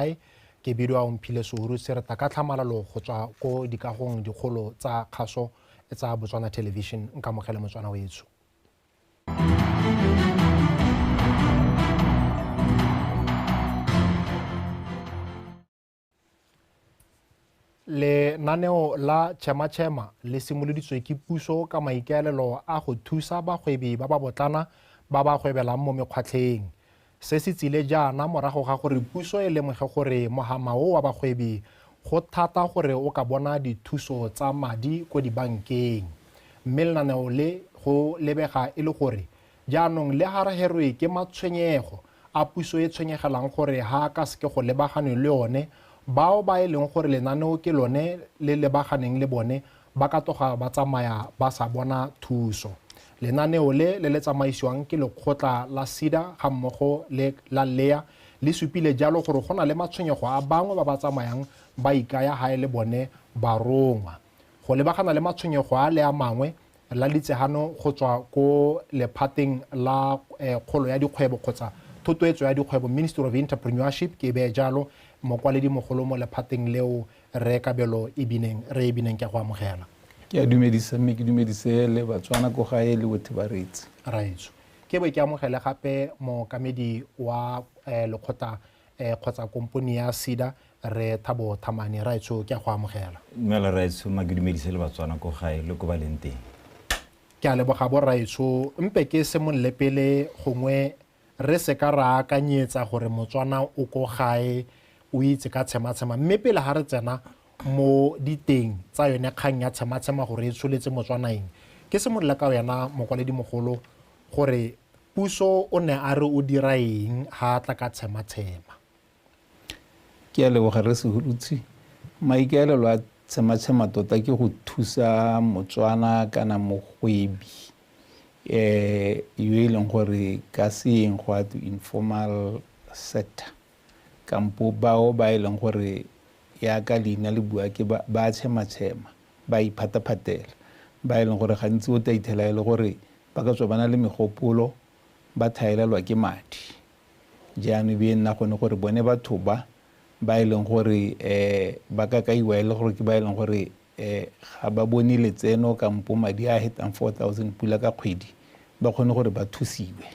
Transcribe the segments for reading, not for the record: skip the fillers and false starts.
ke bidiwa Omphile Suru se re ta ka tlhamalalo go tswa ko dikagong dikgolo tsa kgaso tsa Botswana Television nka mogele Motswana wetso. Lenaneo la Tšhema le simoloditswe ke puso ka maikaelelo a go thusa bagwebi ba ba botlana ba ba gwebelang mo mekgwatlheng. Se se tsile jaana morago ga gore puso e lemoge gore mogama o wa bagwebi go thata gore o ka bona dithuso tsa madi ko dibankeng. Mme lenaneo le go lebega e le gore jaanong le haraherwe ke matshwenyego a puso e tshwenyegelang gore ha ka seke go lebagane le yone bao ba e leng gore lenaneo ke lone le lebaganeng le bone ba ka toga ba tsamaya ba sa bona thuso. Lenaneo le tsamaisiwang ke lekgotla la SEDA ga mmogo le la LEA le supile jalo gore go na le matshwenyego a bangwe ba ba tsamayang ba ikaya gae le bone ba rongwa. Go lebagana le matshwenyego a le a mangwe la litsegano go tswa ko lephateng la kgolo ya dikgwebo kgotsa thotloetso ya dikgwebo Ministry of Entrepreneurship ke be jalo mokwaledi mogolo mo lephateng leo re kabelo re e bineng ke go amogela. Ke a dumedisa mme ke dumedise le Batswana ko gae le bothe ba retsi. Raitso ke be ke amogele gape mokamedi wa lekgotla kgotsa komponi ya SEDA re Thabo Thamani. Raitso ke a go amogela. Mmela Raitso ma ke dumedise le Batswana ko gae le ko ba leng teng. Ke a leboga bo Raitso mpe ke se monle pele gongwe re se ka ra akanyetsa gore Motswana o ko gae o itse ka tshema mme pele ha re tsena mo diteng tsa yone kgang ya tshema gore e tsholetse Motswanaeng ke se molla ka yona mokwaledi mogolo gore puso o ne a re o dira eng ha tla ka tshema. Ke a leboga re se hurutse maikaelelo a tshema tota ke go thusa Motswana kana mogwebi yo e leng gore ka seeng go a informal sector kampo bao ba e leng gore ya ka leina le bua ke ba tshema ba iphataphatela ba e leng gore gantsi o taithela e le gore ba ka tswa bana le megopolo ba thaelelwa ke madi jaanong be nna gone gore bone batho ba e leng gore ba ka kaiwa e le gore ke ba e leng gore ga ba bone letseno kampo madi a hetang 4,000 pula ka kgwedi ba kgone gore ba thusiwe.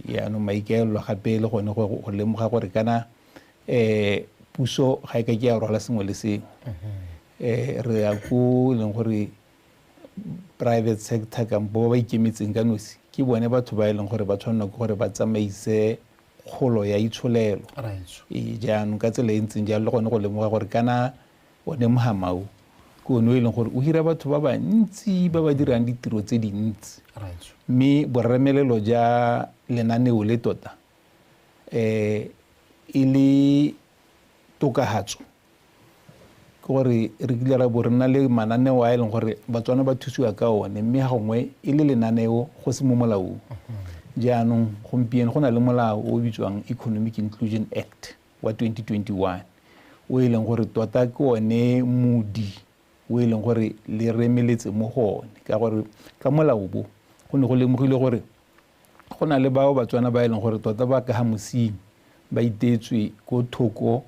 Yaanong maikaelelo gape le gone go lemoga gore kana puso ga e ka ke ya rwala sengwe le sengwe re ya ko leng gore private sector kampo ba ikemetseng ka nosi ke bone batho ba e leng gore ba tshwanela ke gore ba tsamaise kgolo ya itsholelo. Jaanong ka tsela e ntseng jalo le gone go lemoga gore kana one mohamao ke one o e leng gore o hira batho ba bantsi ba ba dirang ditiro tse dintsi mme boremelelo ja lenaneo le tota e le tokahatso ke gore re kile ra bo re nna le mananeo a e leng gore Batswana ba thusiwa ka one mme ga gongwe e le lenaneo go se mo molaong. Jaanong gompieno go na le molao o bitswang Economic Inclusion Act wa 2021 o e leng gore tota ke one modi o e leng gore le remeletse mo gone ka gore ka molao bo go ne go lemogile gore go na le bao Batswana ba e leng gore tota ba ka hamosing ba itetswe ko thoko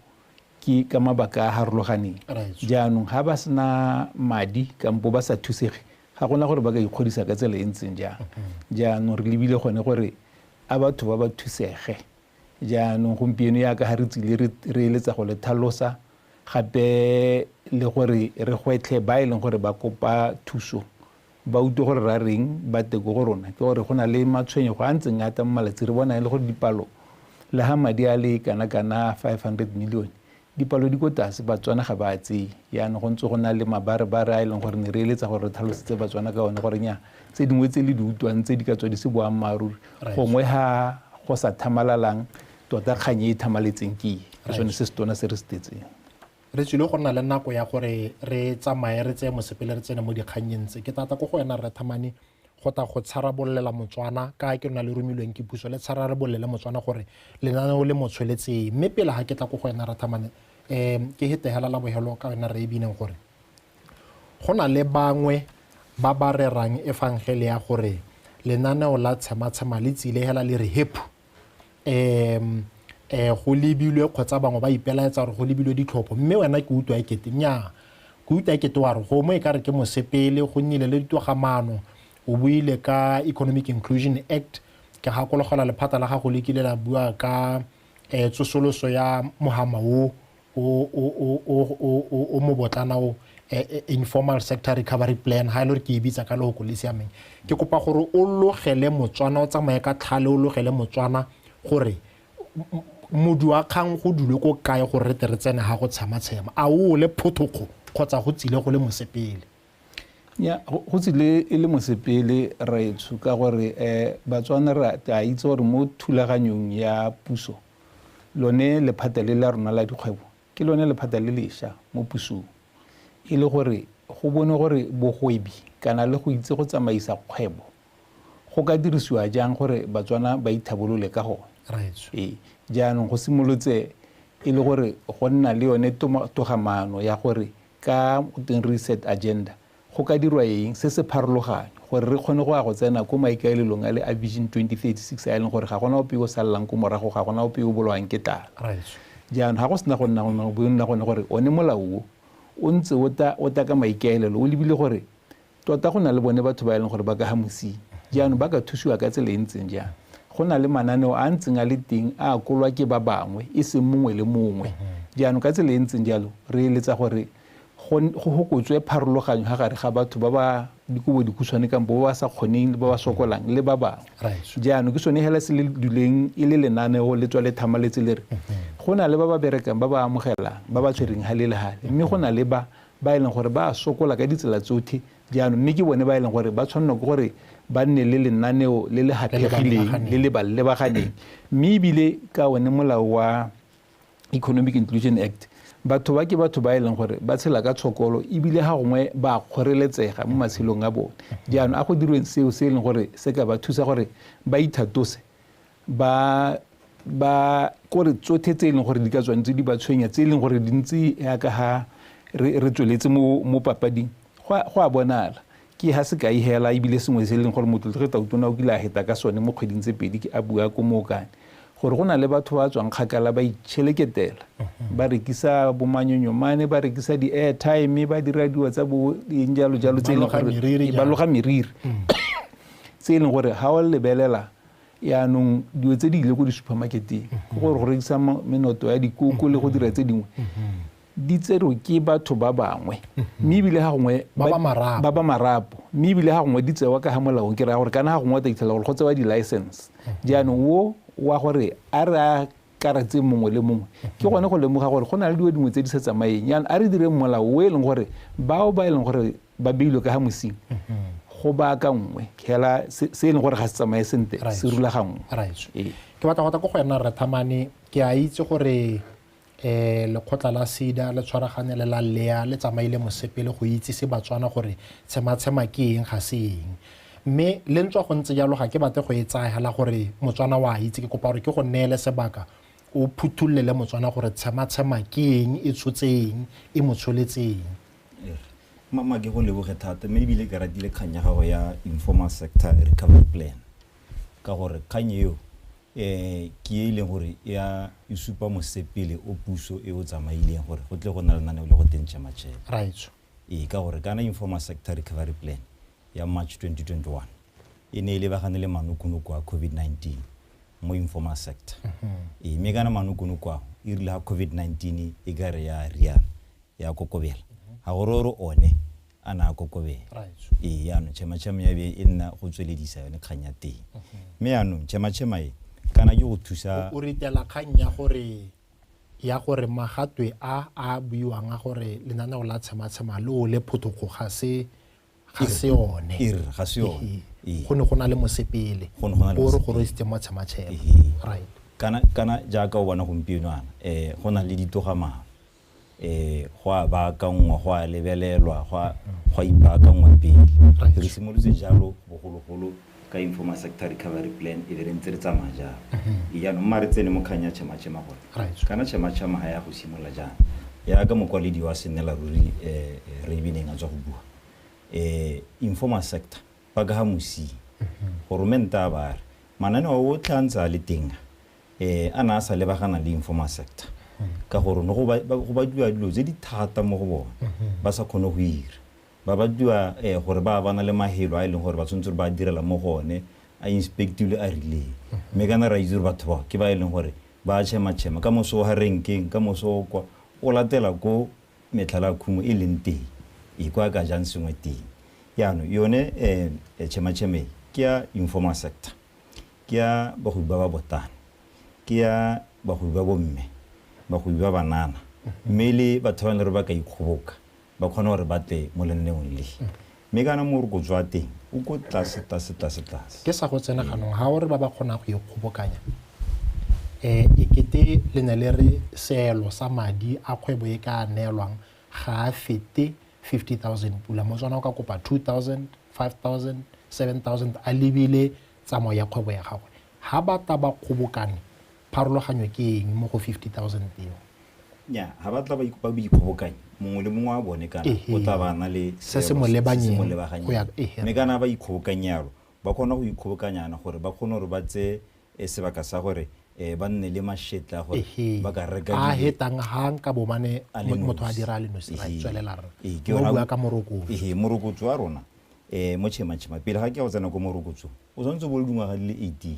ke ka mabaka a harologaneng. Jaanong ga ba sena madi kampo ba sa thusege ga gona gore ba ka ikgodisa ka tsela e ntseng jang. Jaanong re lebile gone gore a batho ba ba thusege. Jaanong gompieno ya ka ha re tsile re eletsa go le thalosa gape le gore re gwetlhe ba e leng gore ba kopa thuso ba utlwe gore ra reng ba teko go rona ke gore go na le matshwenyego a ntseng ata mo malatsi re bona e le gore dipalo le ha madi a le kana 500 million dipalo di ko tlase Batswana ga ba tseye. Yaanong go ntse go na le mabarebare a e leng gore ne re eletsa gore re tlhalosetse Batswana ka one gore nya tse dingwe tse le di utlwang tse di ka tswa di se boammaaruri gongwe ha go sa thamalalang tota kgang e thamaletseng ke ke sone se se tona se re se tetseng. Re tsile go nna le nako ya gore re tsamaye re tseye mosepele re tsene mo dikganyeng tse ke tata go wena Rre Thamani go ta go tsharabolela Motswana ka ke nna le romilweng ke puso le tsharabolela Motswana gore lenaneo le mo tsholetse mme pele ha ke tla go wena Rre Thamani ke hetegela la bohelo ka wena re e bineng gore go na le bangwe ba ba rerang efangele ya gore lenaneo la tshema le tsile hela le re hepu go lebilwe kgotsa bangwe ba ipelaetsa gore go lebilwe ditlhopho mme wena ke utlwa ekete nnyaa ke utlwa ekete wa re gongwe e ka re ke mosepele go nnile le ditogamano o buile ka Economic Inclusion Act ke gakologela lephata la gago le kile la bua ka tsosoloso ya mogama o mo botlana o informal sector recovery plan ha ile ke ibitsa ka loko le siameng ke kopa gore o logele motswana o tsamaye ka tlhale o logele motswana gore modu wa kgang go dule ko kae gore re tere tsene ha go tshama a o le photoko kgotsa go tsile go le mosepele ya go tsile e le mosepele raetso ka gore batswana ra a itse gore mo thulaganyong ya puso lone lephata le la rona la dikgwebo ke lone lephata le lesha mo pusong e le gore go bone gore bogwebi kana le go itse go tsamaisa kgwebo go ka dirisiwa jang gore batswana ba ithabolole ka go jaanong go simolotse e le gore go nna le yone togamano ya gore ka reset agenda go ka dirwa eng se se pharologane gore re kgone go tsena ko maikaelelong a le a Vision 2036 a leng gore ga gona ope go sallang ko morago ga gona ope o bolwang ke tala jaanong ga go sena go nna gore one molao o ntse o ta ka maikaelelo o lebile gore tota go na le bone batho ba e leng gore ba ka hamosi jaanong ba ka thusiwa ka tsela e ntseng jang go na le mananeo a ntseng a le teng a kolwa ke ba bangwe e seng mongwe le mongwe jaanong ka tsela e ntseng jalo re eletsa gore go hokotswe pharologanyo ga gare ga batho ba ba dikobo dikhutshwane ka bo ba sa kgoneng le ba ba sokolang le ba bangwe jaanong ke sone hela se le duleng e le lenaneo le tswa le thamaletse le re go na le ba ba berekang ba ba amogelang ba ba tshwereng ha le hale mme go na le ba e leng gore ba sokola ka ditsela tsotlhe jaanong mme ke bone ba e leng gore ba tshwanela ke gore ba nne le lenaneo le le hathegileng le le balebaganeng mme ebile ka one molao wa Economic Inclusion Act batho ba ke batho ba e leng gore ba tshela ka tshokolo ebile ha gongwe ba kgoreletsega mo matshelong a bone jaanong a go dirweng seo se e leng gore se ka ba thusa gore ba ithatose ba kore tsotlhe tse e leng gore di ka tswantse di ba tshwenya tse e leng gore di ntse ya ka ha re tsweletse mo papading go a bonala ke ha se ka ihela ebile sengwe se e leng gore motho le ge tautona o kile a heta ka sone mo kgweding tse pedi ke a bua ko mookane gore go na le batho ba tswang kgakala ba itšheleketela ba rekisa bomanyonyomane ba rekisa di-airtime ba dira diwa tsa bo jalo tse e leng gore ba loga meriri tse e leng gore ha o lebelela yaanong diwe tse di ile ko di-supermarketeng ke gore go rekisa menoto ya dikoko le go dira tse dingwe di tsero ke batho ba bangwe mme ebile ha gongwe ba ba marapo mme ebile ha gongwe di tsewa ka ha molaong ke ra gore kana ha gongwe ta itlhela gore go tsewa di-license jaanong wo wa gore a re a karatse mongwe le mongwe ke gone go lemoga gore go na le diwe dingwe tse di sa tsamaeng yaanong a re direng molao o e leng gore bao ba e leng gore ba beilwe ka ha mosing go ba ka nngwe hela se e leng gore ga se tsamaye sente se rulagangwe ke batla go ta go go ena re Thamani ke a itse gore lekgotla la SEDA le tshwaragane le la lea le tsamaile mosepele go itse se batswana gore tshema ke eng ga se eng mme le ntswa go ntse jalo ga ke bate go e tsaya gore motswana wa itse ke kopa gore ke go neele sebaka o phuthullele motswana gore tshema ke eng e tshotseng e motsholetseng mama ke go leboge thata mme ebile ke ratile kgang ya gago ya informal sector recovery plan ka gore kgang eo ke e leng gore ya e supa mosepele o puso e o tsamaileng gore go tle go na le naneo le go tentšha matšhela ka gore kana informal sector recovery plan ya March 2021 e ne e lebagane le manokonoko a COVID-19 mo informal sector mme kana manokonoko a e rile ha COVID-19 e ka re ya riana ya kokobela ga gore one a na kokobela yaanong tšhema ya be e nna go tsweledisa yone kgang ya teng mme yaanong tšhema e kana ke go thusa o ritela kgang ya gore magatwe a buiwang a gore lenaneo la tshema le o le photoko ga se one ga se yone go ne go na le mosepele o re gore se mo tshema right kana jaaka o bona gompieno ana go na le ditogamano go a baakangwa go a lebelelwa go a ipaakangwa pele re simolotse jalo bogologolo ka informal sector recovery plan e re ntse re tsamaya jalo yaanong mma re tsene mo kgang ya tšhema gore kana tšhema ga ya go simolola jana ya ka mokwaledi wa senela ruri re bineng a tswa go bua informal sector ba ka ha mosi goromenta ba re mananeo o tlhantsa le teng a na a sa lebagana le informal sector ka gore no go ba dua dilo tse di thata mo go bona ba sa kgone go ira ba dua gore ba bana le mahelo a leng gore ba tshwanetse ba direla mo gone a inspective a rile me kana ra itse batho ba ke ba leng gore ba tshema ka moso ha renkeng ka moso kwa o latela go metlhala khumo e leng teng e kwa ka jang sengwe teng yano yone tshema ke ya informal sector ke ya ba go ba botana ke ya ba go ba bomme ba go ba banana mmele batho ba le re ba ka ikgoboka ba khona gore ba tle mo lenneng le me kana mo re go tswa teng o go tlase ke sa go tsena ganong ha gore ba khona go ikgobokanya ekete le ne le re seelo sa madi a kgwebo e ka neelwang ga a fete 50,000 pula mo tsona o ka kopa 2,000 5,000 7,000 a lebile tsamo ya kgwebo ya gagwe ha ba ta ba kgobokane pharologanyo ke eng mo go 50,000 teo nya ha ba tla ba ikgobokanya mongwe le mongwe a bone kana o tla bana le se mo lebanyeng go ya me kana ba ikgobokanyalo ba khona go ikgobokanyana gore ba khona gore ba tse sebaka sa gore ba nne le mashetla gore ba ka reka a hetang hang ka bo mane motho a dira le no se ra tswelela re go bua ka moroko morokotso wa rona mo tshema pele ga ke go tsena go morokotso o tsantse bo le dingwaga di le 18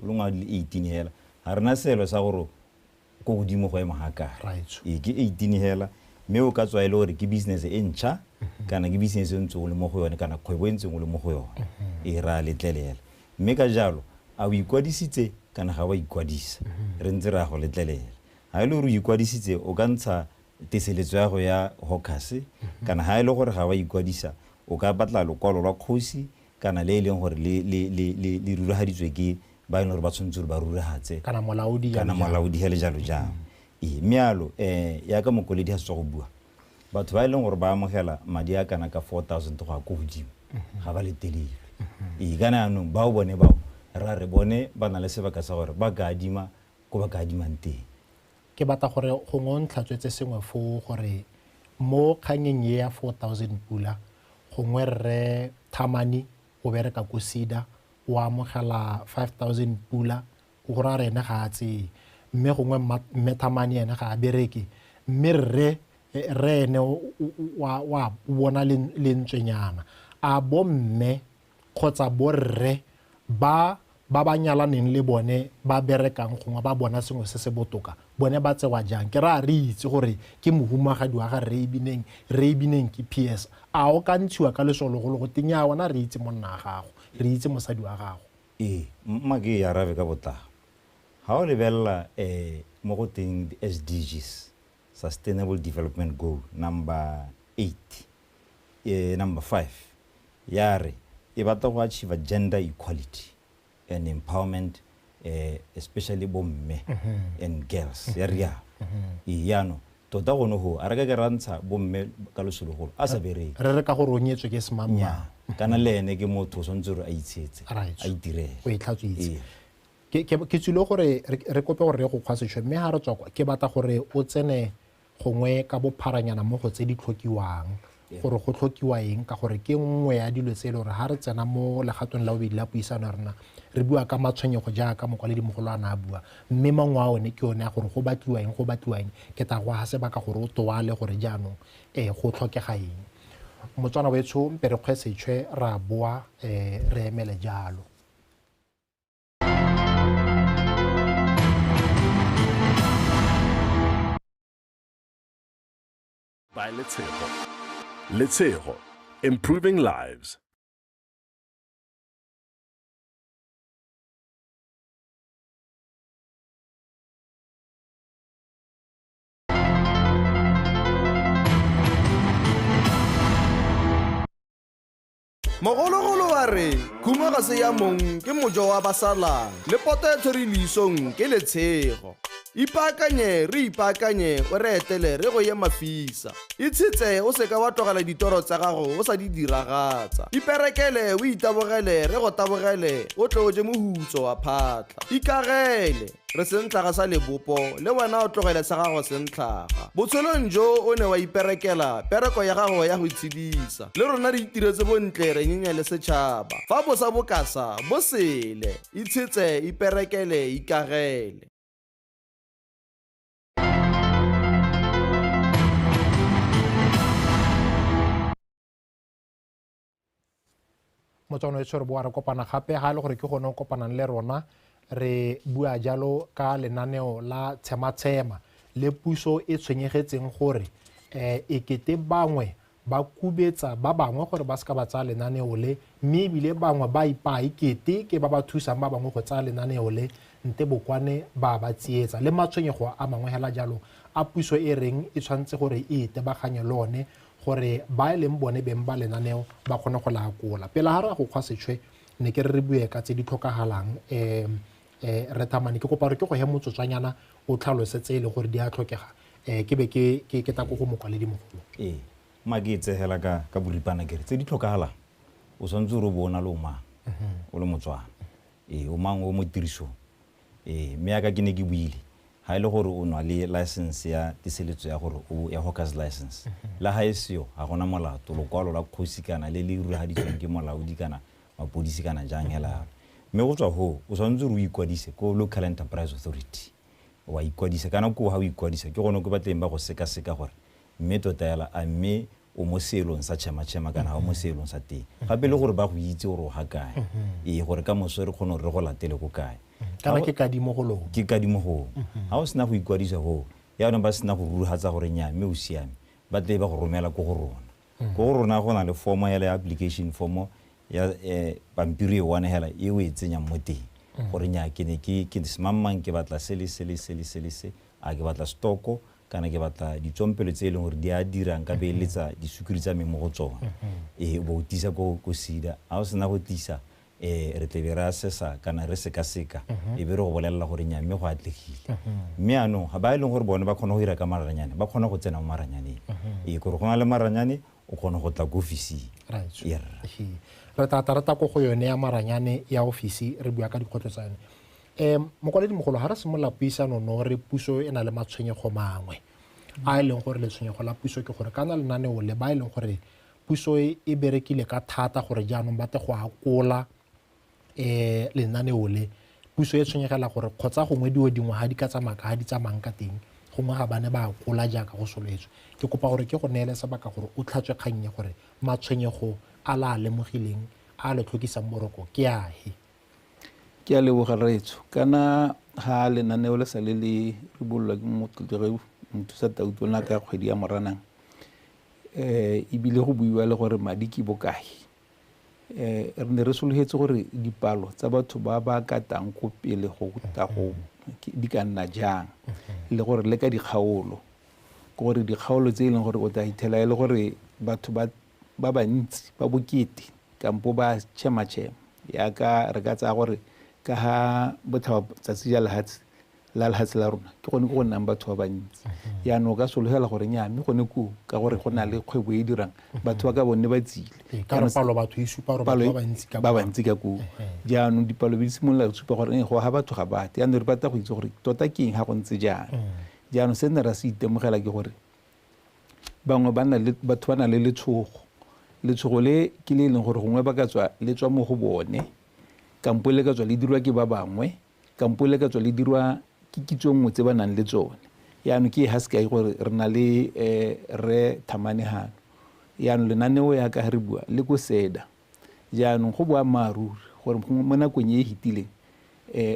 o le ngwaga di le 18 hela ha rena selo sa gore go godimo go ema haka ke 18 hela me o ka tswa ile gore ke business e ntšha kana ke business e ntse o le mo go yone kana kgwebo e ntse o le mo go yone ra letlelela me ka jalo a o ikwadisitse kana ga wa ikwadisa re ntse ra go letlelela ha ile gore o ikwadisitse o ka ntsha teseletso ya go ya hokase kana ha ile gore ga wa ikwadisa o ka batla lokwalo lwa kgosi kana le leng gore le rurahaditswe ke ba eno re ba tshwanetse ba rurahatse kana molaodi hele jalo jang mealo ya ka mokoledi ha se go bua batho ba leng gore ba amogela madi a kana ka 4,000 go go godimo ga ba le telele kana no ba o bone bao ra re bone ba na le sebaka sa gore ba ka adima go ba ka adimang teng ke batla gore go ngontlhatswetse sengwe fo gore mo kganyeng ya 4,000 pula gongwe re Thamani o bereka go sida o amogela 5,000 pula o go ra rena ga tse mme gongwe mme Thamani ene ga a bereke mme re ene wa bona lentswenyana a bomme kgotsa borre ba nyalaneng le bone ba berekang gongwe ba bona sengwe se se botoka bone ba tsewa jang ke ra re itse gore ke mohumagadi wa ga re ibineng ke PS a o ka ntshiwa ka lesologolo go tenya ona re itse monna ga gago re itse mosadi wa gago mma ke ya rabe ka botlago ha o lebella mo go teng SDGs Sustainable Development Goal number 8 number 5 yare e batla go achieve gender equality and empowerment especially bomme and girls ya ria yano tota go no go a reka ke rantsha bomme ka losologolo a sa bereke re ka go ronyetswe ke semamma kana le ene ke motho sontse re a itshetse a itirela o itlhatswitse ke tsilo gore re kope gore re go khwasetswe mme ha re tswa ke batla gore o tsene gongwe ka bopharanyana mo go tse di tlhokiwang gore go tlhokiwa eng ka gore ke nngwe ya dilo tse le gore ha re tsena mo legatong la bobedi la puisano rena re bua ka matshwenyego jaaka mokwaledi mogolo a na bua mme mangwe a one ke yone ya gore go batliwa eng ke ta go ha se baka gore o toale gore jaanong go tlhokega eng motswana wetsho mpe re kgwesetswe ra boa re emele jalo by Letshego. Letshego, improving lives. Mogologolo wa re khuma ga se ya mong ke mojo wa basalang le poto e tshwere leisong ke Letshego. ipaakanye re ipaakanye o re etele re go ye mafisa itshitse o seka wa tlogela ditoro tsa gago o sa di diragatsa iperekele o itabogele re go tabogele o tle o je mohutso wa phatla ikagele re sentlhaga sa lebopo le wena o tlogele sa gago sentlhaga botshelong jo o ne wa iperekela pereko ya gago ya go itshedisa le rona re itiretse bontle re nyenya le setšhaba fa bosa bokasa bo sele itshitse iperekele ikagele motswano e tshwere boa re kopana gape ga le gore ke gone o kopanang le rona re bua jalo ka lenaneo la tshematshema le puso e tshwenyegetseng gore ekete bangwe ba kubetsa ba bangwe gore ba seka ba tsaya lenaneo le mme ebile bangwe ba ipa ikete ke ba ba thusang ba bangwe go tsaya lenaneo le nte bokwane ba ba tsietsa le matshwenyego a mangwe hela jalo a puso e reng e tshwanetse gore e itebaganye le one gore ba e leng bone beng ba lenaneo ba kgone go lakola pele ga re go kgwa setšhwe ne ke re bue ka tse di tlhokagalang re thamane ke kopa gore ke go he motsotswanyana o tlhalosetse le gore di a tlhokega ke be ke ta go go mokwaledi mogolo ma ke tsegela ka boripana kere tse di tlhokagalang o swantse re bona le o mang o le motswana o mang o mo tirisong mme yaka ke ne ke buile ha ile gore o nwa le license ya tiseletso ya gore o ya hawkers license la ha eseo ha gona molato lokwalo la kgosi kana le le ruhaditsweng ke molaodi kana mapodisi kana jang hela mme go tswa ho o swantse re o ikwadise ko local enterprise authority wa ikwadisa kana ko ha o ikwadisa ke gone go batleng ba go seka gore mme tota yala a mme o mo selong sa tshema kana ha o mo selong sa teng gape le gore ba go itse gore o ha kae gore ka moso re kgone re go latele go kae kana ke kadimo go lo ke kadimo go ha o sena go ikwadisa go ya no ba sena go ruhatsa gore nya mme o siame ba tle ba go romela go rona go na le form ya application form ya pampiri e one hela e o e tsenya mo teng gore nya ke ne ke smamang ke batla sele a ke batla stoko kana ke batla ditsompelo tse leng gore di a dirang ka beeletsa di security me mo go tsona bo tisa go sida ha o sena go tlisa re tle ra sesa kana re seka e be re go bolella gore nya mme go atlegile mme ano ha ba leng gore bone ba khona go ira ka maranyane ba khona go tsena mo maranyane gore go na le maranyane o khona go tla go ofisi right re tata go yone ya maranyane ya ofisi re bua ka dikgotlo tsa yone mokwaledi mogolo ha re simolla puisano no re puso e na le matshwenyego mangwe a e leng gore letshwenyego la puso ke gore kana lenaneo le ba e leng gore puso e berekile ka thata gore jaanong ba te go akola lenaneo le puso e tshwenyegela gore kgotsa gongwe dingwe ha di ka tsamaya ka ha di tsamayang ka teng gongwe ga bane ba akola jaaka go soletswe ke kopa gore ke go neele sebaka gore o tlhatswe kgang ya gore matshwenyego a la lemogileng a le tlhokisang boroko ke ahe ke a leboga retso kana ha lenaneo le sa le re bolwa ke motlotlege mothusa tautona ka kgwedi ya moranang ebile go buiwa le gore madi ke bokae re ne re sologetse gore dipalo tsa batho ba ba katang ko pele go ta go di ka nna jang le gore le ka dikgaolo gore dikgaolo tse e leng gore o tla ithela le gore batho ba bantsi ba bokete kampo ba tshema ya ka re ka tsa gore ka ha botlhaba tsatsi ja lehatsi la rona ke gone go nnang batho ba bantsi ya no ka sologela gore nya mme gone ku ka gore go na le kgwebo e dirang batho ba ka bone ba tsile ka palo batho e supa gore ba bantsi ka ku jaanong dipalo di simolla go supa gore go ha batho ga bate ya no re batla go itse gore tota ke eng ha go ntse jang jaanong se nna ra se itemogela ke gore bangwe batho ba na le letshogo le ke le leng gore gongwe ba ka tswa le tswa mo go bone kampo le ka tswa le dirwa ke ba bangwe kampo le ka tswa le dirwa ke kitso nngwe tse ba nang le tsone yaanong ke haska gore re na le re thamanehano yaanong lenaneo ya ka re bua le go seda jaanong go bua maruri gore mo nakong e hitileng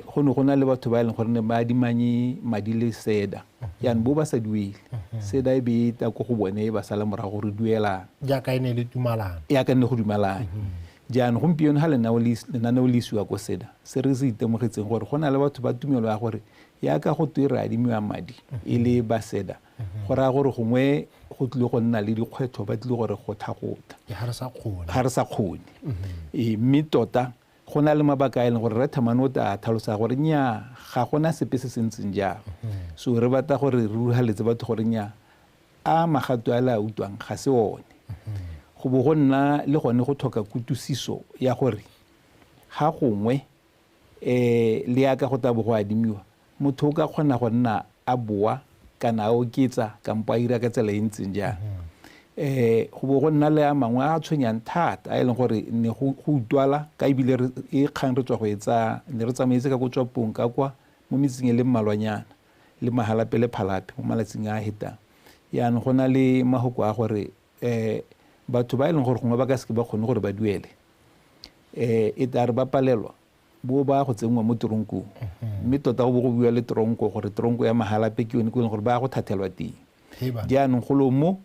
go ne go na le batho ba e leng gore ne ba adimanye madi le seda yaanong bo ba sa duele seda e be ta go bone ba sala morago gore duela jaaka e ne le tumalana ya ka nne go dumalana jaanong gompieno ha lenaneo le isiwa ko seda se re se itemogetseng gore go na le batho ba tumelo ya gore ya ka go twe re adimiwa madi e le ba seda go raya gore gongwe go tlile go nna le dikgwetho ba tlile gore go thagota ga re sa kgone mme tota go na le mabaka a e leng gore re Thamane o ta tlhalosa gore nya ga gona sepe se se ntseng jalo so re batla gore re ruhaletse batho gore nya a magato a la utwang ga se one go bo go nna le gone go tlhoka kutusiso ya gore ga gongwe le ya ka go tabo go adimiwa motho o ka kgona go nna a boa kana a oketsa kampo a ira ka tsela e ntseng jang go bo go nna le a mangwe a tshwenyang thata a e leng gore ne go utwala ka ebile e kgang re tswa go etsa ne re tsamaetse ka go tswa pong ka kwa mo metseng e le mmalwanyana le mahala pele phalape mo malatsing a hetang yaanong go na le mahoko a gore batho ba e leng gore gongwe ba ka se ba kgone gore ba duele e tla re ba palelwa bo ba go tsengwa mo tronkong mme tota go bo go bua le tronko gore tronko ya mahalape ke yone go leng gore ba go thathelwa teng jaanong go lo mo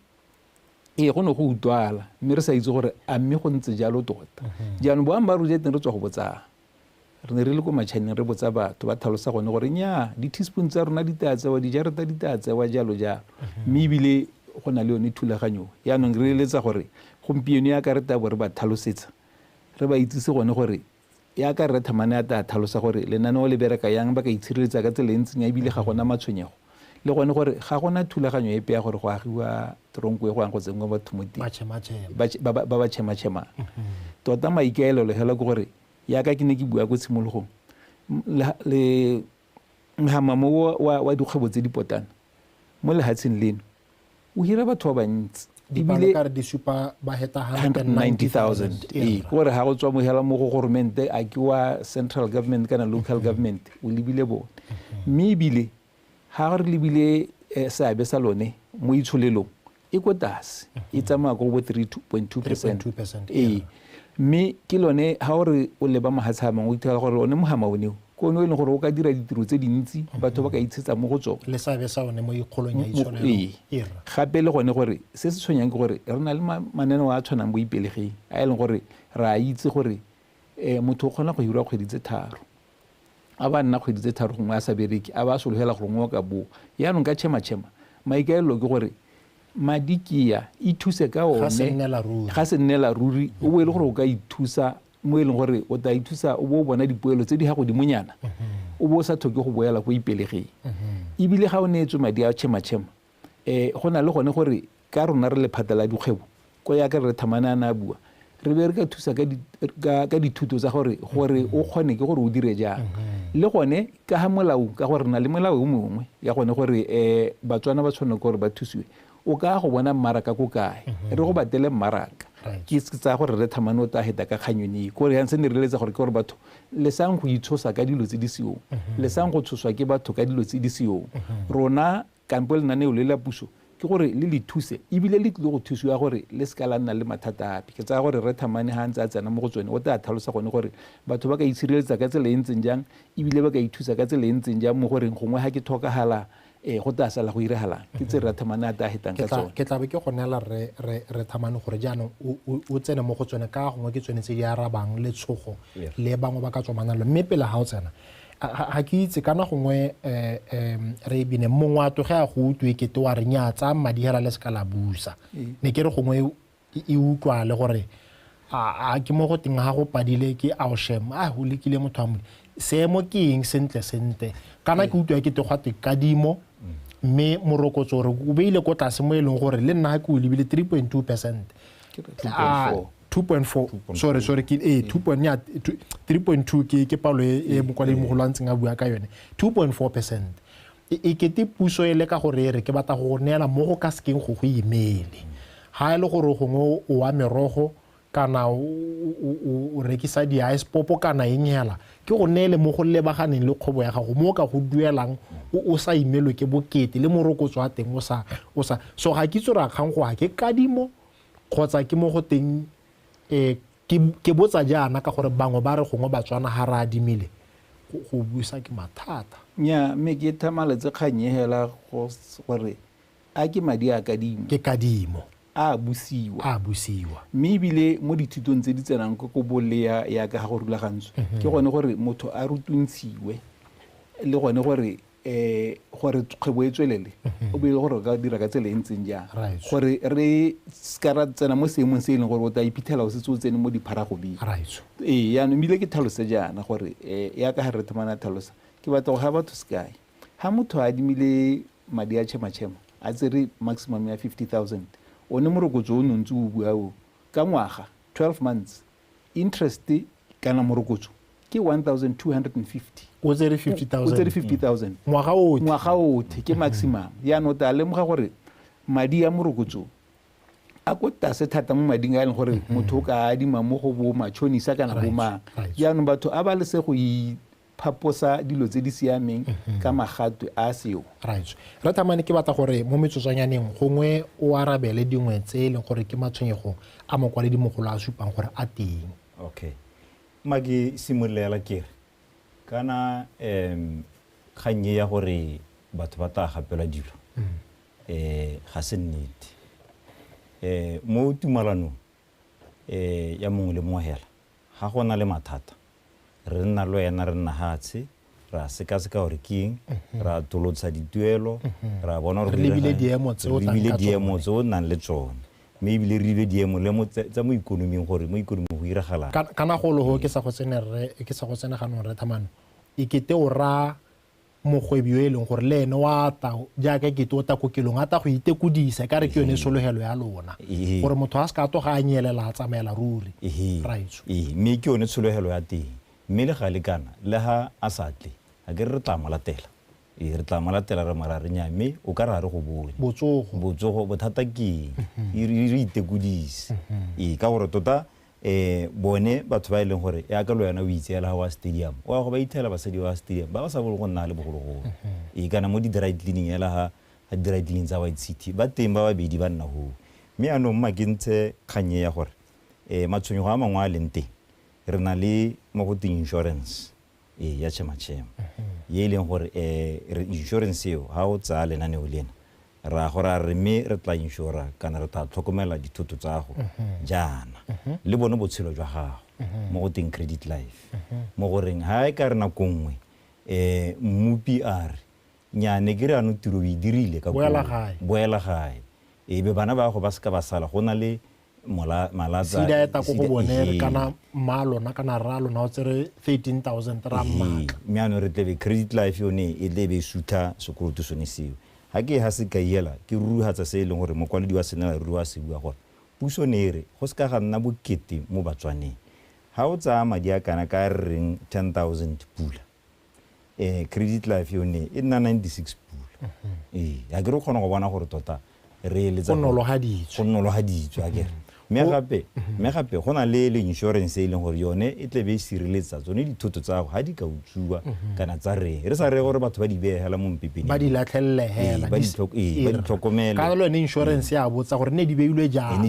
go ne go utwala mme re sa itse gore a mme go ntse jalo tota jaanong boammaaruri teng re tswa go botsa re ne re le ko matšhaneng re botsa batho ba tlhalosa gone gore nya di-teaspoon tsa rona di tla tsewa dijarata di tla tsewa jalo jalo mme ebile go na le yone thulaganyo yaanong re eletsa gore gompieno ya ka re tabo re ba tlhalosetsa re ba itsise gone gore ya ka re Thamane a ta tlhalosa gore lenaneo le bereka yang ba ka itshireletsa ka tsela e ntseng ya ebile ga gona matshwenyego le gone gore ga gona thulaganyo epe ya gore go agiwa tronko e go yang go tsengwa batho mo teng ba ba tšhema-tšhemang tota maikaelelo hela ke gore ya ka ke ne ke bua go tshimologong le mhamamo wa dikgwebo tse dipotana mo lehatsheng leno o hira batho ba bantsi ebile ka re di supa ba heta 190,000 gore ha go tswa mo hela mo go governmente a ke wa central government kana local government o lebile bone mme ebile ha re lebile seabe sa lone mo itsholelong e ko tlase e tsamaya go bo 3.2%. Mme ke lone ha gore o leba mahatsha a mangwe o ithala gore one mohama oneo ko one e leng gore o ka dira ditiro tse dintsi batho ba ka itshetsa mo go tsona le seabe sa one mo ikgolong ya itsholelo gape le gone gore se se tshwenyang ke gore re na le mananeo a tshwanang bo ipelegeng a e leng gore re a itse gore motho o kgona go hirwa kgwedi tse tharo a ba nna kgwedi tse tharo gongwe a sa bereke a ba a sologela gore ngwe ka boa yaanong ka tšhema-tšhema maikaelelo ke gore madikia e thuse ka one ga se nnela ruri o bo e le gore o ka ithusa mo e leng gore o ta ithusa o bo o bona dipoelo tse di ga godimonyana o bo o sa tlhoke go boela ko ipelegeng ebile ga o neetswe madi a tšhema-tšhema go na le gone gore ka rona re lephata la dikgwebo ko ya ka re Thamane a na a bua re be re ka thusa ka dithuto tsa gore o kgone ke gore o dire jang le gone ka ha molao ka gore na le molao o mongwe ya gone gore batswana ba tshwanela gore ba thusiwe o ka go bona mmaraka ko kae re go batele mmaraka ke tsa gore re Thamane o ta heta ka kganyone gore ya ntse ne re letsa gore ke gore batho le sang go itshosa ka dilo tse di seong le sang go tshoswa ke batho ka dilo tse di seong rona kampo le naneo le la puso ke gore le le thuse ebile le tle go thusiwa gore le ska la nna le mathata ape ke tsa gore re Thamane ha ntse a tsena mo go tsone o ta tlhalosa gone gore batho ba ka itshireletsa ka tsela e ntseng jang ebile ba ka ithusa ka tsela e ntseng jang mo goreng gongwe ha ke tlhokagala go ta sala go iregalang ke tse re Thamane a ta hetang ka tsone ke tlabe ke go nela re Thamane gore jaanong o tsene mo go tsone ka gongwe ke tsone tse di arabang le tshogo le bangwe ba ka tsomana le mme pele ha o tsena ha ke itse kana gongwe re bine mongwe a toge a go utwe ke te wa re nyatsa madi hela le ska la busa ne ke re gongwe e utlwa le gore a ke mo go teng ha go padile ke a o shema go lekile motho a mo seemo ke eng sentle kana ke utwa ke te gwa te kadimo mme morokotso gore o beile ko tlase mo e leng gore le nna ha ke o lebile 3.2%. 2.4 sorry ke 3.2 ke palo e mokwaledi mogolo a ntseng a bua ka yone 2.4%. e kete puso e le ka gore re ke batla go neela mo go ka sekeng go imele ha e le gore gongwe o wa merogo kana o rekisa di-ice popo kana eng hela ke go neele mo go lebaganeng le kgwebo ya gago mo ka go duelang o sa imelwe ke bokete le morokotso wa teng o sa so ga ke itse ra kgang go a ke kadimo kgotsa ke mo go teng ke botsa jaana ka gore bangwe ba re gongwe batswana ha ra adimile go buisa ke mathata nya me ke thamaletse kganyehela gore a ke madi a kadimo ke kadimo a busiwa mme ebile mo dithutong tse di tsenang ko bolea ya ka ga go rulagantswe ke gone gore motho a rutuntsiwe le gone gore kgwebo e tswelele o be gore re ka dira ka tsela e ntseng jang Right. gore re ska ra tsena mo seemong se e leng gore o ta iphitlhela o setse o tsene mo dipharagobeng Right. ee yaanong ebile ke tlhalose jaana gore ya ka ga re thomana tlhalosa ke batla go ga batho sekae ga motho a adimile madi a tšhematšhema a tsere maximum ya 50,000 o ne morokotso o nontse o bua o ka ngwaga 12 months interest kana morokotso ke 1,250 o tsere o tsere 50,000 50,000 ngwaga o othe ke maximum yaanong ta lemoga gore madi a morokotso a ko tase thata mo mading a e leng gore motho o ka adima mo go bo matšhonisa kana bo mang right. jaanong batho a ba lese go iphaposa dilo tse di siameng ka magato a seo right re tamane ke batla gore mo metsotswanyaneng gongwe o arabele dingwe tse e leng gore ke matshwenyego a mokwaledi mogolo a supang gore a teng. Okay, maki simololela kere kana kganye ya gore batho ba tla gapelwa dilo ga se nnete mo tumalanong ya mongwe le mongwe hela ga gona le mathata re nna le wena re nna hatshe ra sekaseka gore keng ra tolotsa dituelo ra bona gore Re lebile diemo tse o tlang ka lebile diemo tsone. tse o nang le tsone mme ebile re ile diemo le mo tsa mo ikonoming gore mo ikonoming go iragalang kana go lo ke sa go tsena ganong re thamano ikete o ra mogwebi yo e leng gore le ene wa ta jaaka kete o ta kokelong a ta go itekodisa ka re ke yone sologelo ya lona gore motho a se ka toga a nyelela a tsamaela ruri right mme ke yone tshologelo ya teng mme le ga le kana le ha a sa tle a ke re tla malatela re tla malatela re mara re nya mme o ka re a re go bone botsogo bothata ke re itekodise ka gore tota bone batho ba e leng gore ya ka lo yana o itseela wa stadium wa go ba ithela basadi wa stadium ba sa bolo go nna le bogologolo kana mo di-dry cleaning ela ga di-dry cleaning tsa White City ba teng ba babedi ba nna go mme anong mma ke ntse kganye ya gore matshwenyego a mangwe a leng teng re na le mo go teng insurance ya tšhematšhema ye e leng gore insurance eo ga o tsaya lenaneo lena ra gore a re mme re tla insura kana re tla tlhokomela dithoto tsa go jaana le bone botshelo jwa gago mo go teng credit life mo goreng ha e ka re nako nngwe mmupi a re nyane ke re ano tiro o e dirile ka boela gae ebe bana ba go ba seka ba sala go na le malatsa sida eta go bone kana malona kana ralona o tsere 13,000 rand mme ano re tlebe credit life yone e tlebe sutha sekoloto sone seo ha ke ha se ka yela ke ruhatsa se e leng gore mokwaledi wa senela ruwa se bua gore puso ne re go se ka ga nna bokete mo batswaneng ha o tsaya madi a kana ka reng 10,000 pula credit life yone e nna 96 pula ha ke re kgona go bona gore tota re le tsa go nologaditswe a kere mme gape go na le insurance e leng gore yone e tlebe e sireletsa tsone dithoto tsa go ga di ka utswiwa kana tsa re sa re gore batho ba di beegela mo mpepeng ba di latlhelele hela ba di tlhokomele ka lo ne insurance ya botsa gore ne di beilwe jang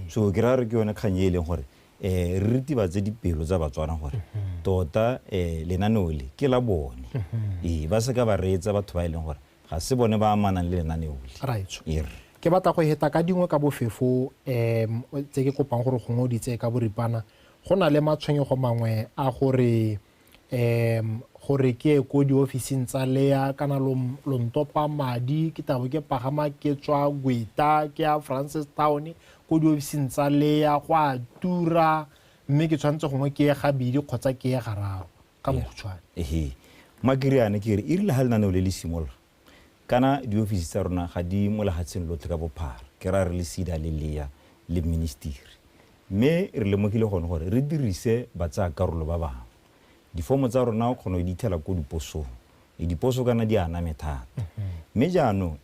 so ke ra re ke yone kganye e leng gore re ritibatse dipelo tsa batswana gore tota lenaneo le ke la bone ba se ka ba reetsa batho ba e leng gore ga se bone ba amanang le lenaneo le ke batla go heta ka dingwe ka bofefo tse ke kopang gore go ngoditse ka boripana go na le matshwenyego mangwe a gore ke ko diofising tsa lea kana lo ntopa madi ke tabo ke pagama ke tswa Gweta ke ya Francistown ko diofising tsa lea go a tura mme ke tshwanetse gongwe ke ye gabedi kgotsa ke ye gararo ka mokgutshwane makiriane ke re e rile ga lenaneo le le simolola kana diofisi tsa rona ga di molagatsheng lotlhe ka bophara ke ra re le sida le lea le ministeri mme re lemogile gone gore re dirise batsaya karolo ba bangwe difomo tsa rona o kgona go di ithela ko diposong diposo kana di aname thata mme jaanong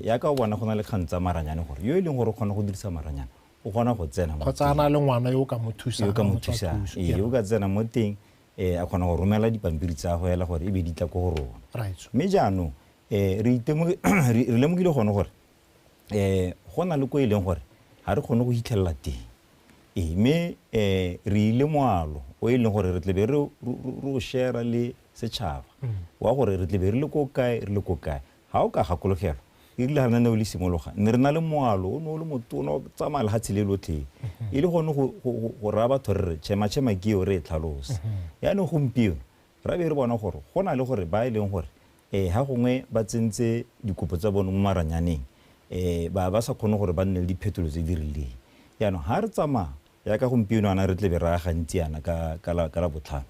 ya ka o bona go na le kgang tsa maranyane gore yo e leng gore o kgona go dirisa maranyane o kgona go tsena kgotsa ana le ngwana yo ka mo thusang yo ka tsena mo teng a kgona go romela dipampiri tsa go hela gore e be di tla ko go rona mme jaanong re lemogile gone gore go na le ko e leng gore ga re kgone go hitlhelela teng mme re ile moalo o e leng gore re tlebe re o share le setšhaba wa gore re tlebe re le ko kae ga o ka gakologelwa e rile ga nane o le simologa ne re na le moalo o ne o le motona o tsamaya lehatshe le lotlhe e le gone go raya batho re re tšhematšhema ke eo re e tlhalosa yaanong gompieno ra be re bona gore go na le gore ba e leng gore ha gongwe ba tsentse dikopo tsa bone mo maranyaneng ba sa kgone gore ba nne le diphetolo tse di rileng yaanong ha re tsamaya ya ka gompieno ana re tle be re aga ntsi yana ka la botlhano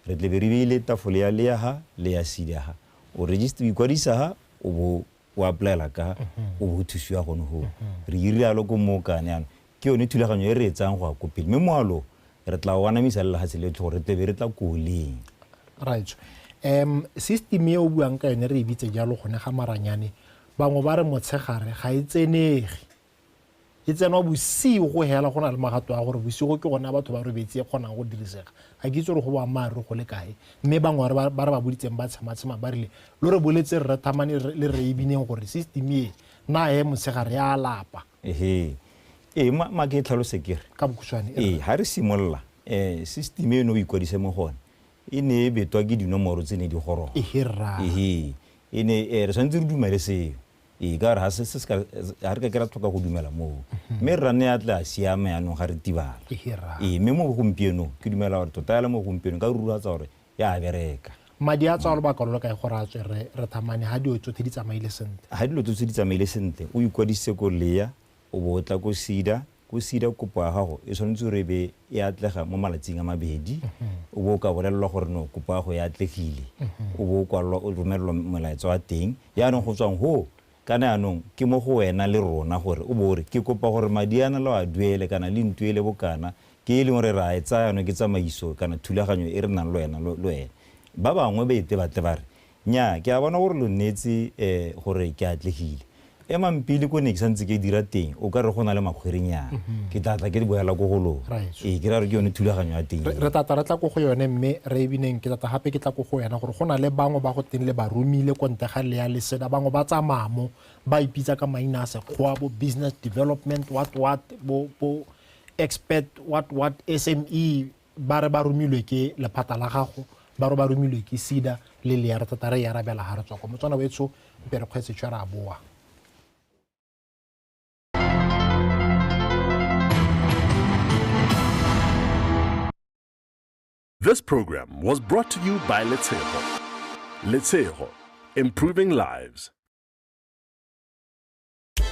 re tle be re beile tafole ya le ya ha le ya sidi ya ha o register ikwadisa ha o bo o applyela ka o bo thusiwa gone ho re irialo ko mo kana yana ke yone thulaganyo e re etsang go a kopile mme moalo re tla wana misala ha tsele tlhore tle be re tla koleng right system e o buang ka yone re e bitse jalo gone ga maranyane bangwe ba re motshegare ga e tsenege e tsena bosigo go hela gona le magato a gore bosigo ke gona batho ba re betse kgonang go dirisega ga ke itse re go ba maare go le kae mme bangwe ba re ba boditseng ba tshama ba rile lo re boletse re thamane le re ebineng gore system e na motshegare ya lapa ma ke tlhalose kere ka bokhutswane ha re simolla system eno o ikwadise mo gone e ne e betwa ke dinomoro tse ne di goroga e ne re tshwanetse re dumele seo ka re ha re ka kera tlhoka go dumela moo mme re rane ya tla a siame yanong ga re tibala mme mo gompieno ke dumela gore tota yala mo gompieno ka ruratsa gore ya bereka madi a tswa lobaka lo ka gore a tswe re thamane ha dio tsotlhe di tsamaile sentle ha dilo tsotlhe di tsamaile sentle o ikwadise ko leya o bo tla ko sida kopo ya gago e tshwanetse re be e atlega mo malatsing a mabedi o bo ka bolelelwa gore no kopo ya go ya atlegile o bo o romelelwa molaetsa wa teng yaanong go tswang ho kana yaanong ke mo go wena le rona gore o bo re ke kopa gore madi ana le a duele kana le ntuele bokana ke e leng gore ra e tsaya yaanong ke tsamaiso kana thulaganyo e re nang le wena ba bangwe ba ite batle ba re nya ke a bona gore lo nnetse gore ke atlegile mampile ko ne ke santse ke dira teng o ka re go na le makgwerenyana ke tlatla ke di boela go golong ke ra re ke yone thulaganyo ya teng re tata re tla go yone mme re ebineng ke tata gape ke tla go yona gore go na le bangwe ba go teng le ba romile konte ga le ya leseda bangwe ba tsamamo ba ipitsa ka maina a sekgowa bo business development what bo expert what SME ba re ba romilwe ke lephata la gago ba re ba romilwe ke sida le le ya re tata re ya rabela ha re tswa go motswana wetso mpe re kgwetse tshwara a boa. This program was brought to you by Letshego. Letshego, improving lives.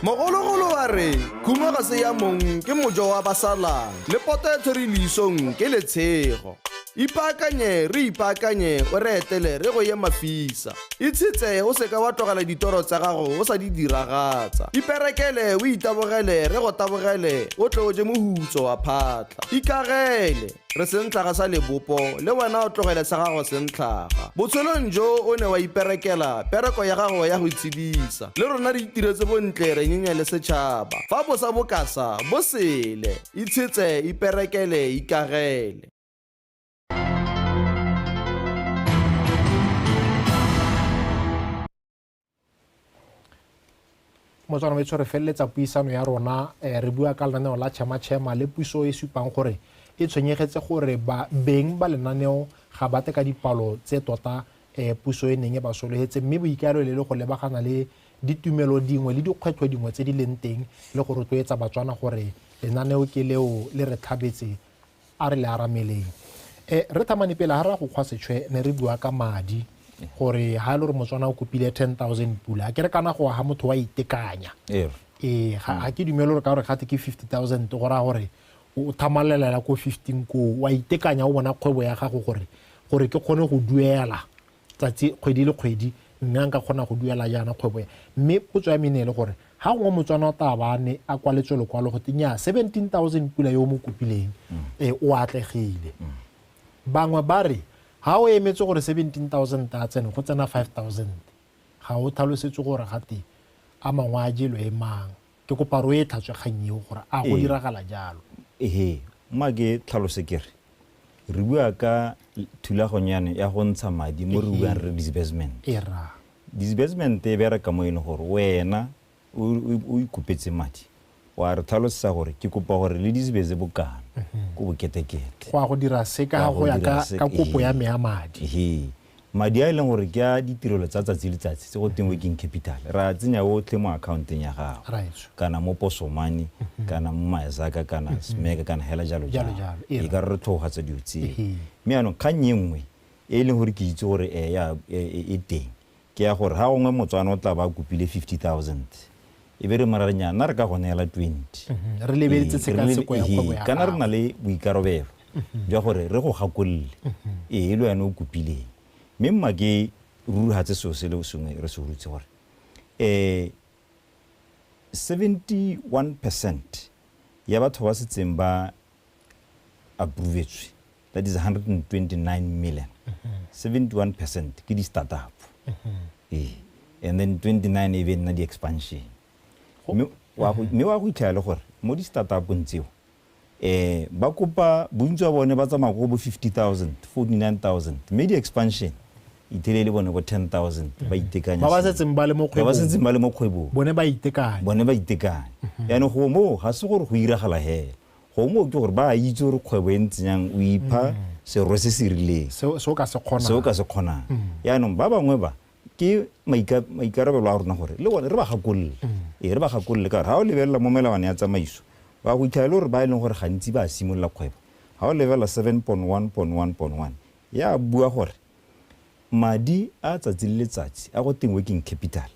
mogologolo wa re khuma ga se ya mong ke mojo wa basalang le poto e tshwere leisong ke Letshego ipaakanye re ipaakanye o re etele re go ye mafisa itshitse o seka wa tlogela ditoro tsa gago o sa di diragatsa iperekele o itabogele re go tabogele o tle o je mohutso wa phatla ikagele re sentlhaga sa lebopo le wena o tlogele sa gago sentlhaga botshelong jo o ne wa iperekela pereko ya gago ya go itshedisa le rona re itiretse bontle re nyenya le setšhaba fa bosa bokasa bo sele itshitse iperekele ikagele motswana wetso re feleletsa puisano ya rona re bua ka lenaneo la tšhema le puso e supang gore e tshwenyegetse gore beng ba lenaneo ga bate ka dipalo tse tota puso e neng e ba sologetse mme boikaelo le go lebagana le ditumelo dingwe le dikgwetlho dingwe tse di leng teng le go rotloetsa batswana gore lenaneo ke leo le re tlhabetse a re le arameleng re thamane pele ha ra go kgwa setšhwe ne re bua ka madi gore ha le re motswana o kopile 10,000 pula ke re kana go ha motho wa itekanya ga ke dumelo re ka gore gate ke 50,000 go ra gore o thamalela ko 15 ko wa itekanya o bona kgwebo ya gago gore ke kgone go duela tsatsi kgwedi le kgwedi nna nka kgona go duela jana kgwebo mme potso ya mene le gore ha ngwe motswana o tabane a kwaletswe lekwalo go tinya 17,000 pula yo mo kopileng o atlegile bangwe ba re ha o emetse gore 17,000 ta tsene go tsena 5,000 ga o tlhalosetse gore gate a mangwe a jelo e mang ke kopa ro e tlhatswe kganyeo gore a go diragala jalo mma ke tlhalose kere re bua ka thulaganyane ya go ntsha madi mo re buang re disbursement e bereka mo ene gore wena o ikopetse madi wa re tlhalosetsa gore ke kopa gore le disbese bokana ko boketekete go dira se ka go ya ka kopo ya me ya madi madi a e leng gore ke a ditirelo tsa tsatsi le tsatsi tse go teng working capital ra tsenya otlhe mo accounteng ya gago kana mo posomane kana mo maezaka kana smeka kana hela jalo e ka re tlhoga tsa dio tse mme anong kgang nngwe e leng gore ke itse gore e teng ke ya gore ha gongwe motswana o tla ba kopile 50,000 e be re maranyana re ka go neela 20 re lebeletse tshekatsheko ya kgwebo ya kana re na le boikarabelo jwa gore re go gakolle e le wena o kopileng mme mma ke rurugatse seo se le sengwe re se rutse gore 71% ya batho ba setseng ba approvetswe that is 129 million 71% ke di-startup and then 29 e be nna di-expansion mme wa go itlhela le gore mo di-startupong tseo ba kopa bontsi wa bone ba tsamaya go bo 50,000 49,000 mme di-expansion itele le bone bo 10,000 ba itekanya ba setseng ba le mo kgwebong bone ba itekanya yaanong go mo ga se gore go iragala hela go mo ke gore ba itse gore kgwebo e ntseng o ipha serwe se se rileng seo ka se kgonang yaanong ba bangwe ba ke maikarabelo a rona gore le bone re ba gakolle re ba gakolle ka gore ga o lebelela mo melawana ya tsamaiso ba go itlhaele gore ba e leng gore gantsi ba simolola kgwebo ga o lebelela 7.1.1.1 ya bua gore madi a tsatsi le letsatsi a go teng working capital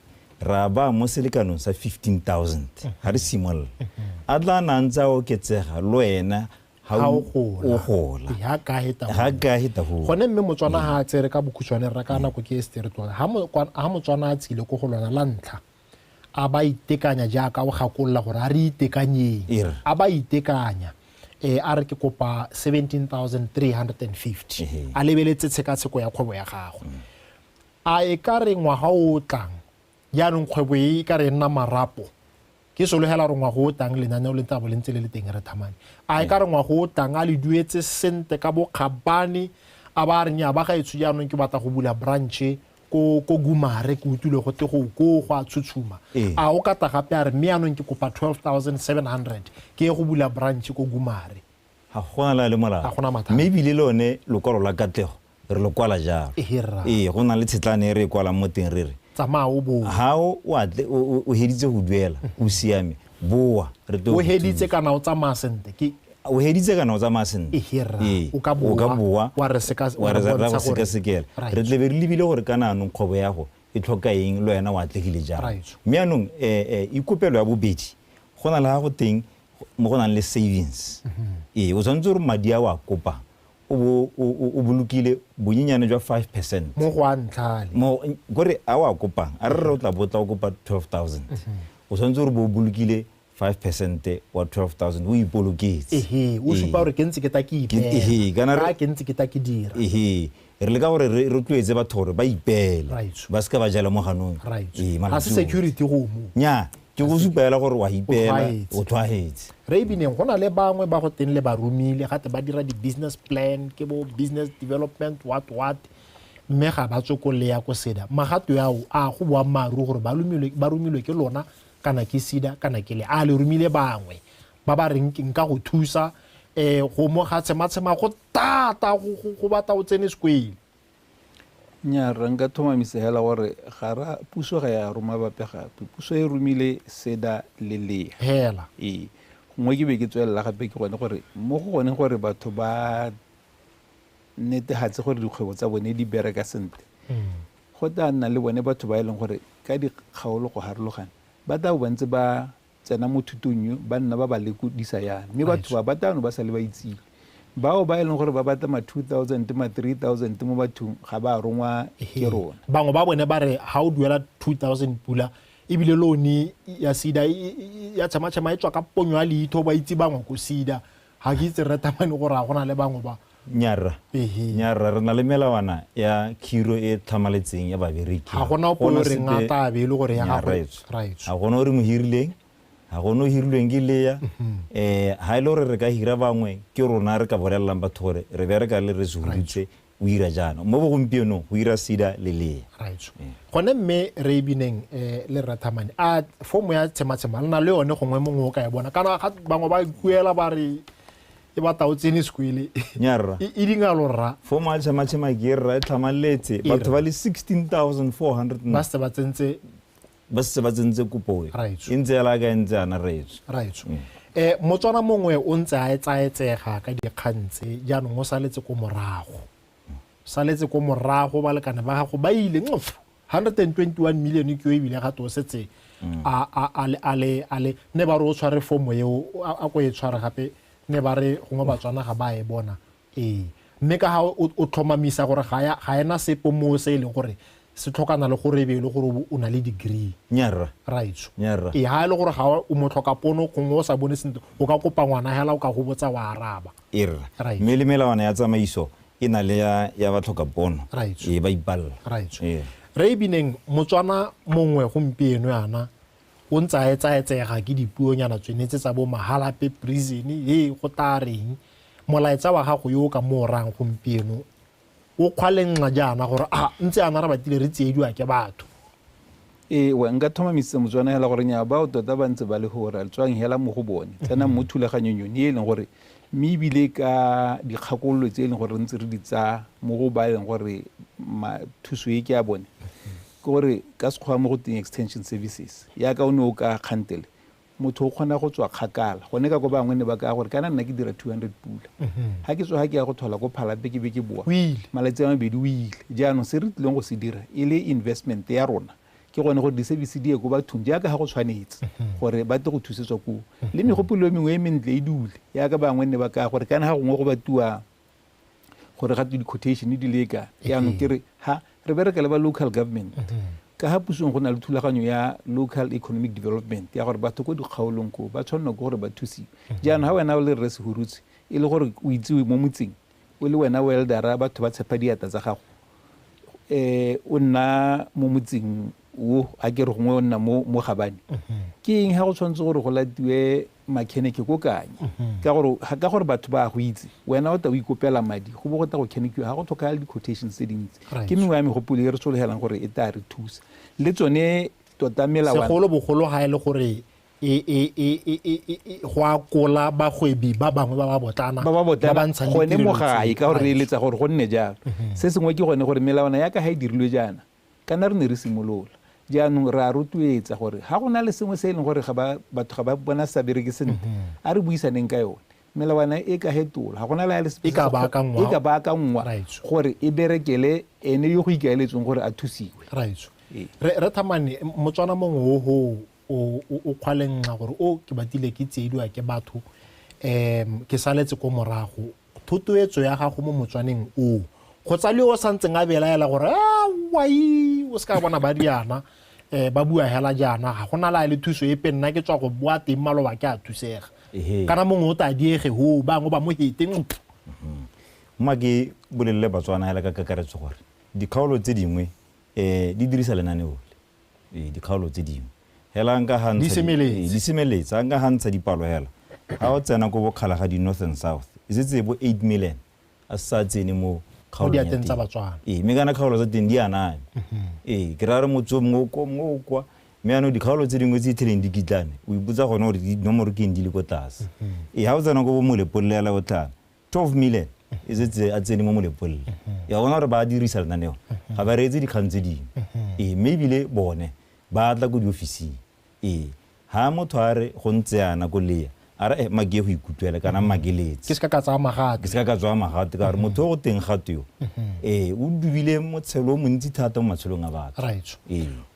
ra ba mo selekanong sa 15,000 ga re simolola a tla nantse a oketsega le wena ha o gola ha ka heta go gone mme motswana ha a tsere ka bokhutshwane re ka nako ke esteretwa ha motswana a tshile go lona la ntlha a ba itekanya jaaka o gakolla gore a re itekanyeng a ba itekanya a re ke kopa 17,350 a lebeletse tshekatsheko ya kgwebo ya gago a e ka re ngwaga o tlang jaanong kgwebo e ka re nna marapo ke sologela re ngwaga o tlang lenaneo le tabo le ntse le le teng re thamane a e ka re ngwaga o tlang a le duetse sente ka bokgabane a ba re nya ba ga etsho jaanong ke batla go bula branch ko Gumare ke utlwile go te go a tshutshuma a o kata gape a re mme yaanong ke kopa 12,700 ke go bula branch ko Gumare ga gona le molao mme ebile le one lokwalo la katlego re lo kwala jalo go na le tshetlane e re kwala mo teng re re tsamao bo ha o heditse go duela o siame boa re o heditse kana o tsamaya sente ke o heditse kana o tsamaya sente o ka boa wa re sekasekela re tle be re lebile gore kana anong kgwebo ya go e tlhoka eng le wena o atlegile jalo mme anong ikopelo ya bobedi go na le ga go teng mo go nang le savings o tshwanetse gore madi a wa kopang o bolokile bonyenyane jwa 5% mo go a ntlhale gore a wa kopang a re o tla botla o kopa 12,000 o tshwanetse gore bo bolokile 5% wa 12,000 o ipoloketse o supa gore ke ntse ke ta ke ipela ke ntse ke ta ke dira re le ka gore re rotloetse batho gore ba ipela ba se ka ba jala mo ganong ga se security go mo nya ke go supela gore wa ipela o tlwaetse re ibineng go na le bangwe ba go teng le ba romile gate ba dira di-business plan ke bo business development what mme ga ba tsokole ya ko SEDA magato yao a go boa maru gore ba romilwe ke lona kana ke SEDA kana ke le a le romile bangwe ba ba reng ka go thusa go mo ga tsema go tata go batla o tsene sekwele nya re nka thomamisa hela gore gara puso ga ya roma bape gape puso e romile SEDA le le hela gongwe ke be ke tswelela gape ke gone gore mo go gone gore batho ba netegatse gore dikgwebo tsa bone di bereka sentle go tla nna le bone batho ba e leng gore ka dikgaolo go harologane ba tla bo bantse ba tsena mo thutong ba nna ba ba lekodisa yana mme batho ba batano ba sa le ba itsile bao ba e leng gore ba batla ma 2,000 ma 3,000 mo bathong ga ba rongwa ke rona bangwe ba bone ba re ha o duela 2,000 pula ebile lone ya SEDA ya tshama e tswa ka ponyo a leitho ba itse bangwe ko SEDA ga ke itse re tamane gore a gona le bangwe ba nyarra re na le melawana ya khiro e tlhamaletseng ya babereki ga gona o re ngata be le gore ya gago ga gona o re mo hirileng ga gona o hirilweng ke leya ha ile gore re ka hira bangwe ke rona re ka bolelelang batho gore re bereka le re se huditse o ira jana mo bogompieno go ira SEDA le leya gone mme re ibineng le rathamane a fomo ya tshema le na le yone gongwe mongwe o ka e bona kana bangwe ba kuela ba re e batla o tsene sekwele nyarra e dinga lorra fomo ya tshema ke re tlhamaletse batho ba le 16,400 ba se ba tsentse kopo e ntse ya ka ntse ana motswana mongwe o ntse a etsaetsega ka dikgantse jaanong o saletse ko morago ba lekane ba gago ba ile 121 million ke yo ebile ga to setse ale ne ba re o tshware fomo eo a go e tshware gape ne ba re gongwe batswana ga ba e bona mme ka ga o tlhomamisa gore ga ena sepo mo se e leng gore se tlhokana le gore be le gore o na le degree nyarra right nyarra e ha le gore ga o mo tlhoka pono gongwe o sa bone sentle o ka kopa ngwana hela o ka go botsa wa araba irra Right. mme le melawana ya tsamaiso e na le ya ba tlhoka pono Right. e ba ipalla right Ee. re bineng motswana mongwe gompieno yana o ntse a etsaetsega ke dipuonyana tshwanetse tsa bo mahalape prison go tareng molaetsa wa gago yo o ka mo rang gompieno o kgwalenga jaana gore ntse a nara batile re tsiediwa ke batho wa nka thomamisitse motswana hela gore nya ba o tota ba ntse ba le gore a tswang hela mo go bone tsena mo thulaganyong yone e leng gore mme ebile ka dikgakololo tse e leng gore ntse re di tsa mo go ba leng gore thuso e ke ya bone ke gore ka sekgwa mo go teng extension services yaka o ne o ka kgantele motho o kgona go tswa kgakala gone ka ko bangwe ne ba ka gore kana nna ke dira 200 pula ha ke tswa ha ke ya go thola go phalape ke be ke boa malatsi a mabedi o ile jaanong se re tlileng go se dira e le investment ya rona ke gone gore di-service di ye ko bathong jaaka ga go tshwanetse gore ba tle go thusetswa koo le megopolo e mengwe e mentle e dule yaka bangwe ne ba ka gore kana ga gongwe go batiwa gore ga di-quotation di leka yaanong ke re ha re bereka le ba local government ka ha pusong go na le thulaganyo ya local economic development ya gore batho ko dikgaolong ko ba tshwanela ke gore ba thusiwe jaanong ha wena o le rre Sehurutse e le gore o itsewe mo motseng o le wena weldera batho ba tshepa diata tsa gago o nna mo motseng o a ke re gongwe o nna mo Gabane ke eng ha go tshwanetse gore go latiwe mechanic ko kanye ka gore batho ba go itse wena o ta o ikopela madi go bo go ta go mechanic ha go tlhoka le di-quotations tse dintsi ke mengwe ya megopolo e re tsologelang gore e ta re thusa le tsone tota melawana segolobogolo ga e le gore go akola bagwebi ba bangwe ba ba botlana gone mo gae ka gore re eletsa gore go nne jalo se sengwe ke gone gore melawana ya ka ga e dirilwe jaana kana re ne re simolola jaanong re a rotloetsa gore ga go na le sengwe se e leng gore batho ga ba bona sa bereke sentle a re buisaneng ka yone melawana e ka hetola ga gona le e ka baakangwa gore e berekele ene yo go ikaeletsweng gore a thusiwe re thamane motswana mongwe o kgwalenga gore ke batile ke tsiediwa ke batho ke saletse ko morago thutoetso ya gago mo motswaneng go tsa le o santseng a belaela gore wai o se ka bona ba diana ba bua hela jaana ga gona la le thuso e nna ke tswa go bua teng maloba ke a thusega kana mongwe o ta diege bangwe ba mo heteng mma ke bolelele batswana hela ka kakaretso gore dikgaolo tse dingwe di dirisa lenaneo dikgaolo tse dingwe hela nka hantsha di semeletsa nka hantsha dipalo hela ha o tsena go bokgala ga di north and south isetse bo 8 million a sa tsene mo kgaolo ya teng tsa batswana mme kana kgaolo tsa teng di ana ke ra re motso mo kwa mme ano dikgaolo tse dingwe tse theleng dikitlane o ipotsa gone gore dinomoro ke di le go tlase ha o tsena go bo molepolela o tla 12 million isetse a tsene mo molepolela ya bona gore ba dirisa lenaneo ga ba reetse dikgang tse dingwe mme ebile bone ba tla go diofising ha motho a re go ntse yana go leya a re mage go ikutlwela kana mageletse ke se ka tsaya magate ka re motho go teng gato yo o dubile motshelo o montsi thata mo matshelong a batho right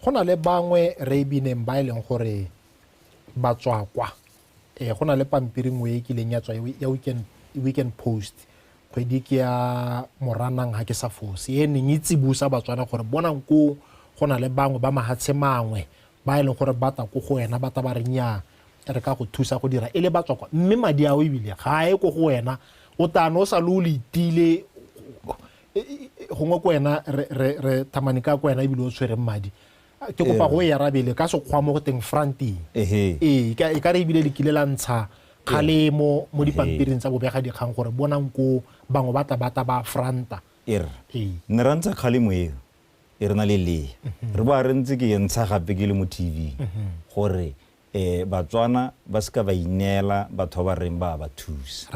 go na le bangwe re bineng ba ileng gore ba tswakwa go na le pampiri ngwe e kileng ya tswa ya weekend post kgwedi ke ya Moranang ha ke sa fose e neng e tsibusa batswana gore bonang ko go na le bangwe ba mahatshe mangwe ba ileng gore bata ko go wena bata ba renya re ka go thusa go dira ele batswakwa mme madi a o ebile ga e ko go wena o tano sa lo letile gongwe ko wena re thamane ka ko wena ebile o tshwere madi ke kopa go ya rabele ka se khwa mo go teng fronting ka re ebile le kile la ntsha kgalemo mo dipampiring tsa bobega dikgang gore bonang ko bangwe bata ba fronta ne ra ntsa kgalemo e re na le re ba re ntse ke ntsha gape ke le mo TV gore batswana ba ska ba inela batho ba reng ba thusa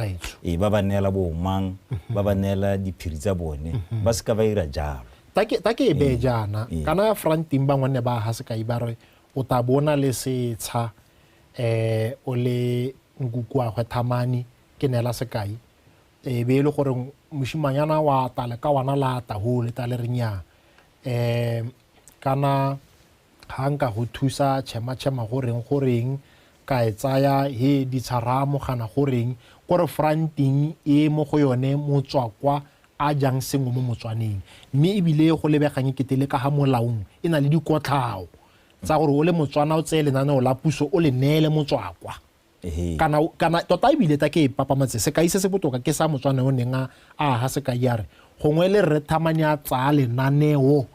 ba ba neela bo mang ba ba neela diphiri tsa bone ba ska ba ira jalo ta ke be jana kana fronting bangwe ne ba ha se ka ibare o ta bona le setsha o le ngukwa go Thamani ke nela sekai be ile gore moshimanyana wa tala ka wana la ta ho le ta le renya kana ga nka go thusa tšhema goreng ka e tsaya he ditshara mogana goreng kore fronting e mo go yone motswakwa a jang sengwe mo motswaneng mme ebile go lebeganye ketele ka ga molaong e na le dikotlhao tsa gore o le motswana o tseye lenaneo la puso o le neele motswakwa kana tota ebile ta ke e papamatse sekai se se botoka ke sa motswana o neng a ga sekai ya re gongwe le rre Thamani a tsaya lenaneo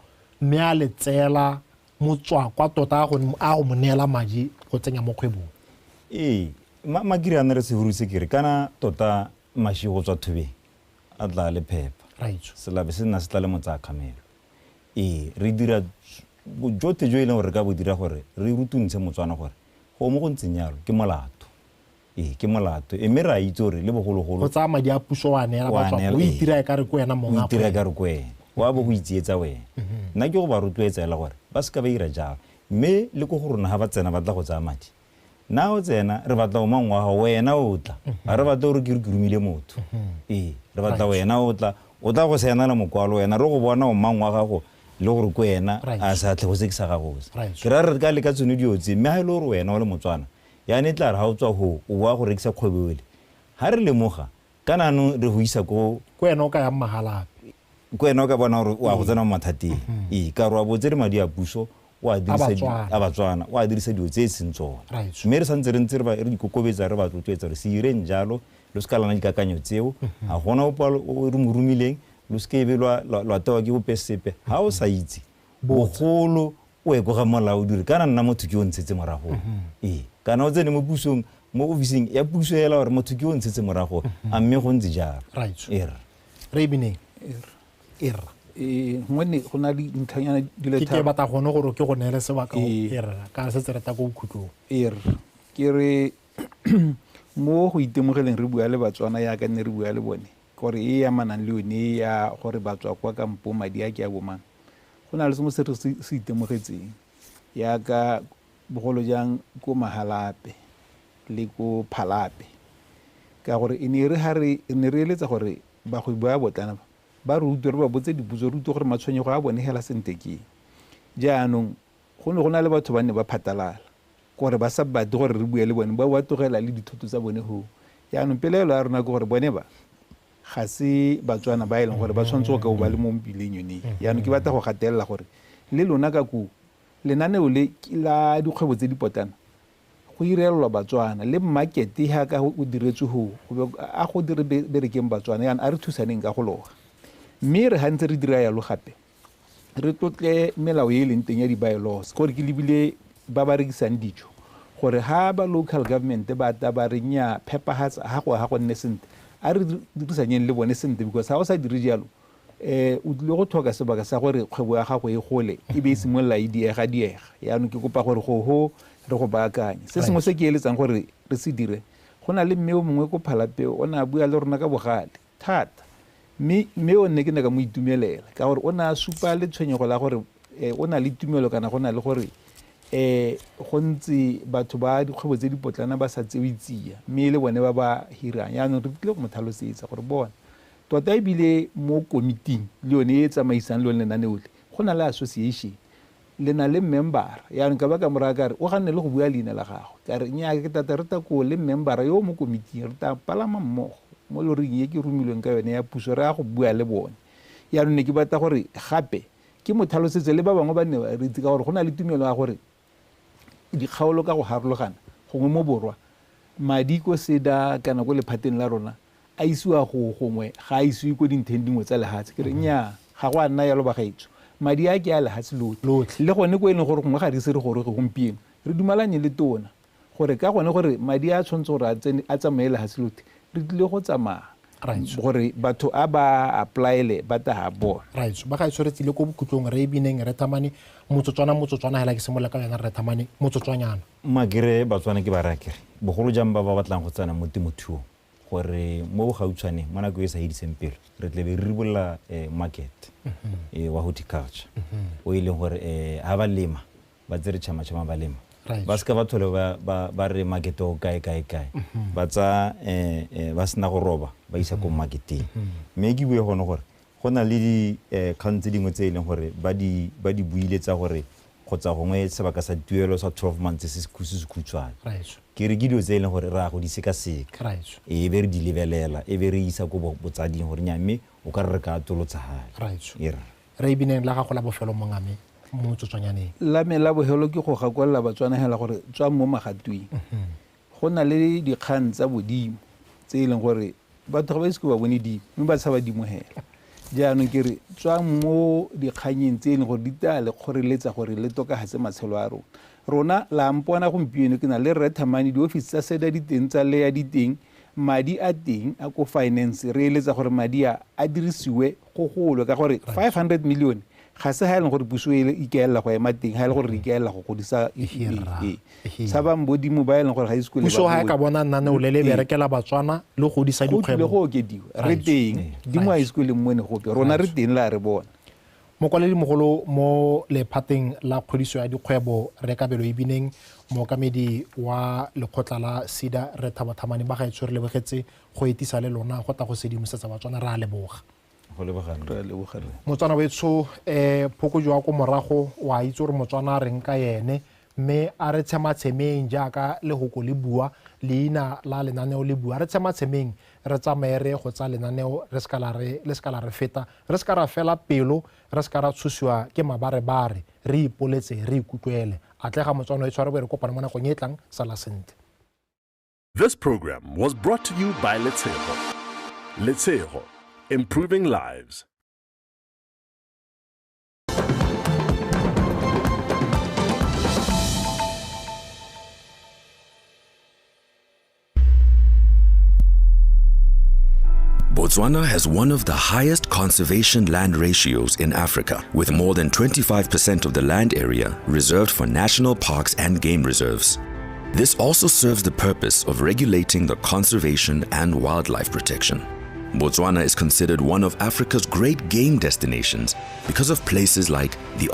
mme a le tseela motswakwa tota a go mo neela madi go tsenya mo kgwebong makiri a ne re se huruse kere kana tota mashi go tswa thobeng a tla le phepa selabe se nna se tla le motsaya kgamelo re dira jote jo e leng gore re ka bo dira gore re rutuntshe motswana gore go mo go ntseng yalo ke molato ke molato mme re a itse gore le bogologolo go tsaya madi a puso wa neela batswakwa o itira ka re ko wena monga o itira ka re ko wena wa bo go itsietsa wena nna ke go ba rotloetsa ela gore ba se ka ba ira jalo mme le ko go rona ga ba tsena ba tla go tsaya madi na o tsena re batla o mangwe wa gago wena o tla ga re batla gore ke rumile motho re batla wena o tla go saena le mokwalo wena re go bona o mangwe wa gago le gore ko wena a sa tle go se ke sa gagose ke ra re ka le ka tsone diotse mme ga e le gore wena o le motswana yane tla re ga o tswa go o boa go rekisa kgwebele ga re lemoga ka nano re go isa ko wena o ka yang magalape ko wena o ka bona gore wa go tsena mo mathateng ka re wa botse re madi a puso a batswana o a dirisa dilo tse e seng tsone mme re santse re ntse re dikokobetsa re ba tlotloetsa re se ireng jalo lo se ka lana dikakanyo tseo ga gona o re mo rumileng lo se ke ebe lwa tewa ke bope sepe ga o sa itse bogolo o e koga molao dire kana nna motho ke o ntshetse morago kana o tsene mo pusong mo officing ya puso ela gore motho ke o ntshetse morago a mme go ntse jalo re ebineng ngwane go na le dintlhanyana di le ke batla gone gore ke go neele sebaka ka se rata go bokhutlong ke re mo go itemogeleng re bua le batswana ya ka nne re bua le bone gore e amanang le yone ya gore batswa kwa kampo madi a ke a bomang go na le sengwe se re se itemogetseng ya ka bogolo jang ko Mahalape le ko Phalape ka gore e ne re eletsa gore bagwebi ba botlana ba re utwe re ba botse diputso re utwe gore matshwenyego a bone hela sente ke jaanong go ne go na le batho ba ne ba phatalala gore ba sa batle gore re bue le bone ba tlogela le dithoto tsa bone ho jaanong pelaelo ya rona ke gore bone ba ga se batswana ba e leng gore ba tshwanetse go ka o ba le mo mpileng yone jaanong ke batla go gatelela gore le lona ka ku lenaneo le la dikgwebo tse dipotana go irelwa batswana le market ha ka o diretswe a go dire berekeng batswana yana a re thusaneng ka go loga mme re hantse re dira yalo gape re tlotle melao e leng teng ya di-bylaws gore ke lebile ba ba rekisang dijo gore ha ba local government ba ta ba re nya phepahatsa ha go nne sente a re dirisanyeng le bone sente because ha o sa dire jalo o tlile go tlhoka sebaka sa gore kgwebo ya gago e gole e be e simolola e diega yaanong ke kopa gore go re go baakanye se sengwe se ke eletsang gore re se dire go na le mme o mongwe ko Phalape o na bua le rona ka bogale thata mme o nne ke ne ka mo itumelela ka gore o na supa le tshwenyego la gore o na le tumelo kana go na le gore go ntse batho ba dikgwebo tse dipotlana ba sa tsewe tsia mme le bone ba ba hirang yaanong re tlile go mo tlhalosetsa gore bona tota ebile mo komiting le yone e tsamaisang le yone lenaneo le go na le association le na le member yaanong ka ba ka moraga ka re o ganne le go bua leina la gago ka re nya ke tata re ta ko le member yo mo komiting re ta palama mmogo mo loreng ye ke rumilweng ka yone ya puso re a go bua le bone yaanong ne ke batla gore gape ke mo tlhalosetse le ba bangwe ba ne re itse ka gore go na le tumelo ya gore dikgaolo ka go harologana gongwe mo borwa madi ko seda kana ko lephateng la rona a isiwa gongwe ga a isiwe ko dintheng dingwe tsa lehatshe ke re nnyaa ga go a nna yalo bagaetso madi a ke a lehatshe lotlhe le gone ko e leng gore gongwe ga re se re gore gompieno re dumalanye le tona gore ka gone gore madi a tshwanetse gore a tsamaye lehatshe lotlhe re tlile go tsamaya gore batho a ba applyele ba ta ha bona ba ga itse re tsile ko bokhutlong re ebineng re Thamani motsotswana hela ke semola ka yona re Thamani motsotswanyana magere batswana ke ba rakere bogolo jang ba batlang go tsana mo temothuo gore mo gautshwane mo nako e sa hediseng pele re tle be re ribolla market wa horticulture o ile gore ha ba lema ba tsere chama ba lema ba ska ba thole ba re market o kae ba tsa ba sena go roba ba isa ko marketing mme ke bue gone gore go na le dikgang tse dingwe tse e leng gore ba di buile tsa gore kgotsa gongwe sebaka sa tuelo sa 12 months se khutshwane ke re ke dio tse e leng gore ra go di sekaseka e be re di lebelela e be re isa go botsading gore nya mme o ka re ka tolotsa hale re ibineng la gago la bofelo mongame mo tsotswanyaneng la me la bohelo ke go gakwalla batswana hela gore tswa mo magatwing go na le dikgang tsa bodimo tse e leng gore batho ba isiko ba bone di mme ba tshaba dimohela jaanong ke re tswa mo dikganyeng tse e leng gore di tale kgoreletsa gore le tokagatse matshelo a rona la mpona gompieno ke na le rethamane di-office tsa seda diteng tsa leya diteng madi a teng a ko finance re eletsa gore madi a dirisiwe go golwe ka gore 500 million ga se ha e leng gore puso e ikaelela go ema teng ha e le gore re ikaelela go godisa sa ba mbodimo ba e leng gore ga isekole puso ha e ka bona nnane o le berekela batswana le go godisa dikgwebo le go okediwa re teng dimo a isekole mmone gope rona re teng la re bona mokwaledi-mogolo mo lephateng la kgodiso ya dikgwebo re kabelo ibineng mookamedi wa lekgotla la SEDA re Thabathamane ba gaetsho re lebogetse go etisa le lona go ta go sedimosetsa batswana re a leboga motswana wetsho phokojwa wa ko morago wa itse gore motswana a reng ka yene mme a re tshematshemeng jaaka legoko le bua leina la lenaneo le bua re tshematshemeng re tsamaye re go tsa lenaneo le ska la re feta re ska ra fela pelo re ska ra tshosiwa ke mabarebare re ipoletse re ikutlwele atlega motswana wetsho re bo re kopana mo nakong e tlang sala sentle. This program was brought to you by Letshego, improving lives. Botswana has one of the highest conservation land ratios in Africa, with more than 25% of the land area reserved for national parks and game reserves. This also serves the purpose of regulating the conservation and wildlife protection. Botswana is considered one of Africa's great game destinations because of places like the